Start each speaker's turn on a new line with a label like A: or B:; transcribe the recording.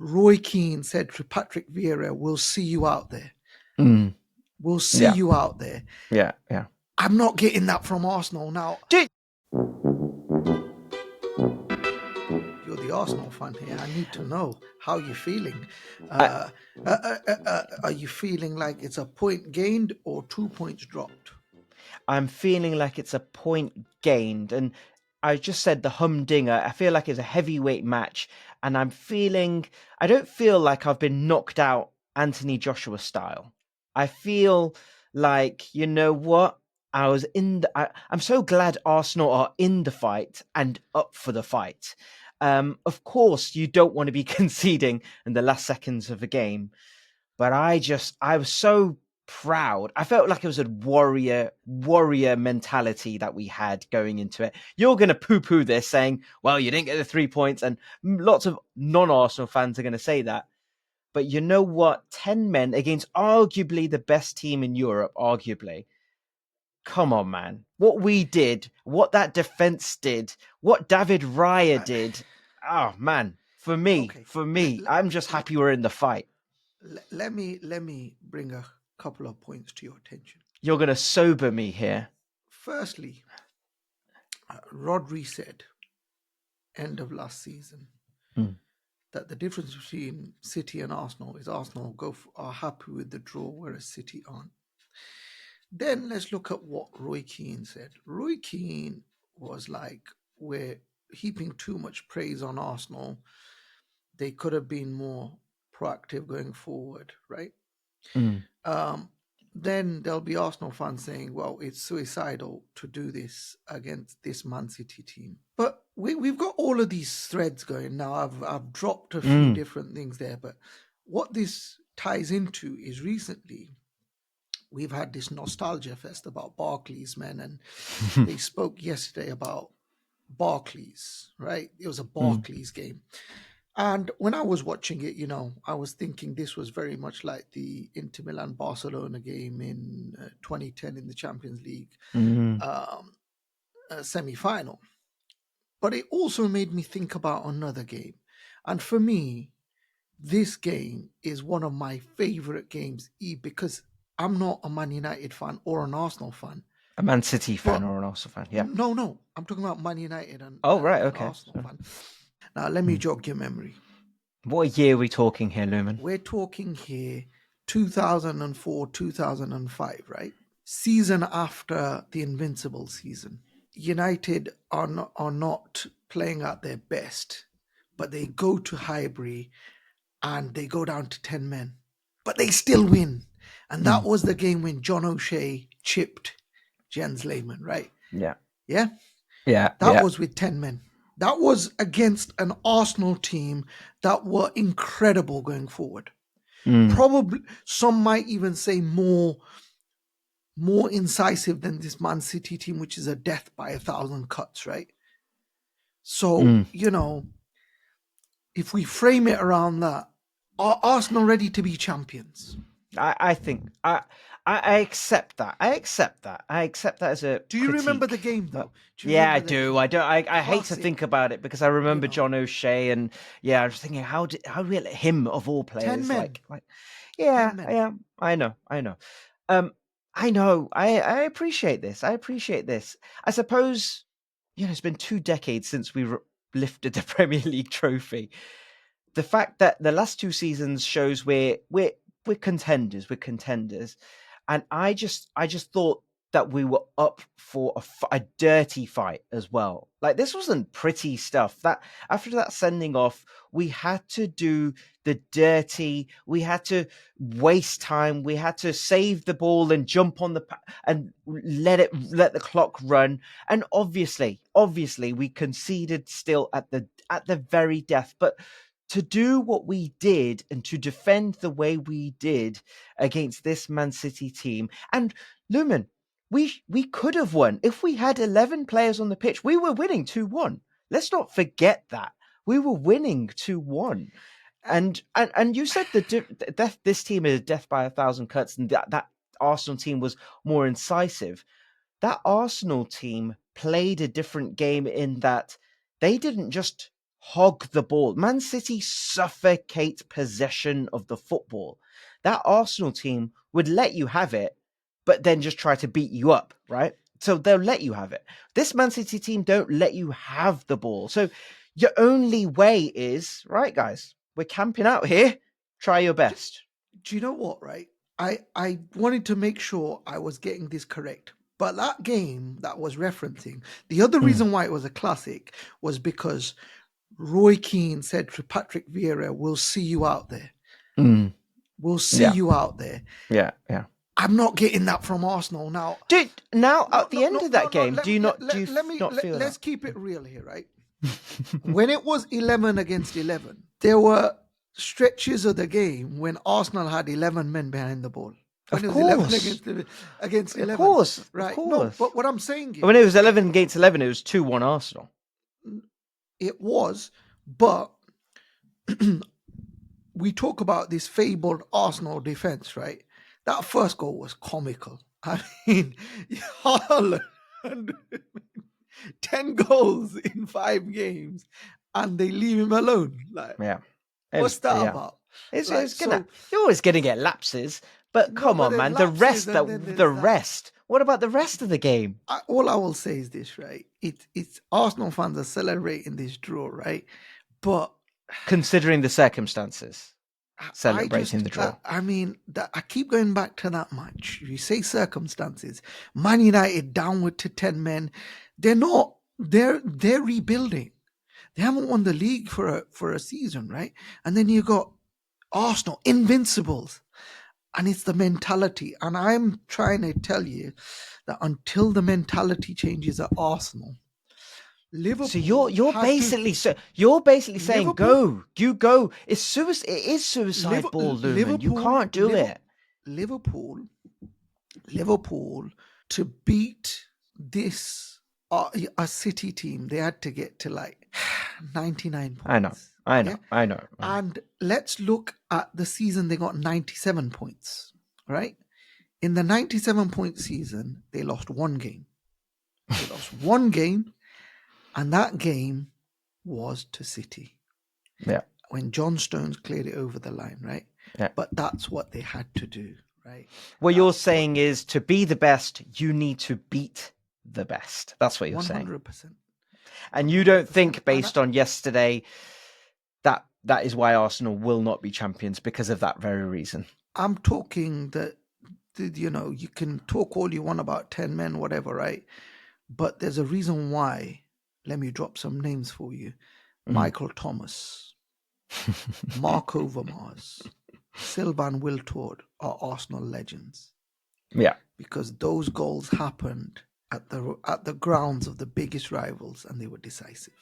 A: Roy Keane said to Patrick Vieira, "We'll see you out there.
B: Mm.
A: We'll see
B: Yeah.
A: you out there."
B: Yeah.
A: I'm not getting that from Arsenal now.
B: Dude.
A: You're the Arsenal fan here. I need to know how you're feeling.
B: I,
A: Are you feeling like it's a point gained or 2 points dropped?
B: I'm feeling like it's a point gained, and I just said the humdinger. I feel like it's a heavyweight match, and I don't feel like I've been knocked out Anthony Joshua style. I feel like, you know what? I'm so glad Arsenal are in the fight and up for the fight. Of course, you don't want to be conceding in the last seconds of a game, but I was so proud. I felt like it was a warrior mentality that we had going into it. You're going to poo-poo this saying, well, you didn't get the 3 points, and lots of non-Arsenal fans are going to say that. But you know what? 10 men against arguably the best team in Europe, arguably. Come on, man. What we did, what that defense did, what David Raya did. Oh, man. For me,
A: Okay.
B: I'm just happy we're in the fight.
A: Let me bring a couple of points to your attention.
B: You're going to sober me here.
A: Firstly, Rodri said, end of last season, that the difference between City and Arsenal is Arsenal are happy with the draw, whereas City aren't. Then let's look at what Roy Keane said. Roy Keane was like, we're heaping too much praise on Arsenal. They could have been more proactive going forward, right? Then there'll be Arsenal fans saying, well, it's suicidal to do this against this Man City team. But we've got all of these threads going now. I've dropped a few different things there, but what this ties into is recently we've had this nostalgia fest about Barclays, man, and they spoke yesterday about Barclays, right? It was a Barclays game. And when I was watching it, I was thinking this was very much like the Inter Milan Barcelona game in 2010 in the Champions League semi-final. But it also made me think about another game. And for me, this game is one of my favorite games because I'm not a Man United fan or an Arsenal fan.
B: A Man City fan or an Arsenal fan, yeah.
A: No. I'm talking about Man United and Arsenal fan. Now, let me jog your memory.
B: What year are we talking here, Luman?
A: We're talking here 2004, 2005, right? Season after the Invincible season. United are not playing at their best, but they go to Highbury and they go down to 10 men, but they still win. And that was the game when John O'Shea chipped Jens Lehmann, right?
B: Yeah.
A: That was with 10 men. That was against an Arsenal team that were incredible going forward. Probably some might even say more incisive than this Man City team, which is a death by 1,000 cuts, right? So, if we frame it around that, are Arsenal ready to be champions?
B: I think I accept that. I accept that as a
A: Do you
B: critique.
A: Remember the game though?
B: I do. I don't. I hate to think about it because I remember John O'Shea and I was thinking how do we let him of all players
A: 10 men.
B: like I know. I know. I appreciate this. I suppose it's been 2 decades since we lifted the Premier League trophy. The fact that the last 2 seasons shows we're contenders. We're contenders, and I just thought that we were up for a dirty fight as well. Like, this wasn't pretty stuff. That after that sending off, we had to do the dirty. We had to waste time. We had to save the ball and jump on and let the clock run. And obviously, we conceded still at the very death, but to do what we did and to defend the way we did against this Man City team. And Luman, we could have won. If we had 11 players on the pitch, we were winning 2-1. Let's not forget that. We were winning 2-1. And you said that this team is death by 1,000 cuts and that Arsenal team was more incisive. That Arsenal team played a different game in that they didn't just hog the ball. Man City suffocate possession of the football. That Arsenal team would let you have it, but then just try to beat you up, right? So they'll let you have it. This Man City team don't let you have the ball. So your only way is, right, guys, we're camping out here. Try your best.
A: Do you know what, right? I wanted to make sure I was getting this correct. But that game that was referencing, the other reason why it was a classic was because Roy Keane said to Patrick Vieira, "We'll see you out there. We'll see you out there."
B: Yeah.
A: I'm not getting that from Arsenal now.
B: Dude, now at the end of that game, do you not feel
A: let's keep it real here, right? When it was 11 against 11, there were stretches of the game when Arsenal had 11 men behind the ball. When
B: Of
A: it was
B: course.
A: 11 against 11.
B: Of course.
A: Right?
B: Of course.
A: No, but what I'm saying is,
B: when it was 11 against 11, it was 2-1 Arsenal.
A: It was, but we talk about this fabled Arsenal defense, right? That first goal was comical. I mean, Haaland, 10 goals in 5 games, and they leave him alone. Like, what's that about?
B: You're always going to get lapses, but come on, man. The rest. What about the rest of the game?
A: All I will say is this, right? It's Arsenal fans are celebrating this draw, right? But
B: considering the circumstances, celebrating the draw.
A: I keep going back to that match. You say circumstances. Man United downward to 10 men. They're not. They're rebuilding. They haven't won the league for a season, right? And then you got Arsenal, invincibles. And it's the mentality. And I'm trying to tell you that until the mentality changes at Arsenal, Liverpool.
B: So you're basically saying Liverpool, go. It is suicide ball, Luman. You can't do it.
A: Liverpool to beat this a City team, they had to get to like 99 points.
B: I know.
A: And let's look at the season. They got 97 points, right? In the 97-point season, they lost one game. And that game was to City.
B: Yeah.
A: When John Stones cleared it over the line, right?
B: Yeah.
A: But that's what they had to do, right?
B: What you're saying is to be the best, you need to beat the best. That's what you're 100%. Saying.
A: 100%.
B: And you don't think, based on yesterday, that is why Arsenal will not be champions because of that very reason?
A: I'm talking that, you can talk all you want about 10 men, whatever, right? But there's a reason why. Let me drop some names for you. Michael Thomas, Mark Overmars, Sylvain Wiltord are Arsenal legends.
B: Yeah.
A: Because those goals happened at the grounds of the biggest rivals, and they were decisive.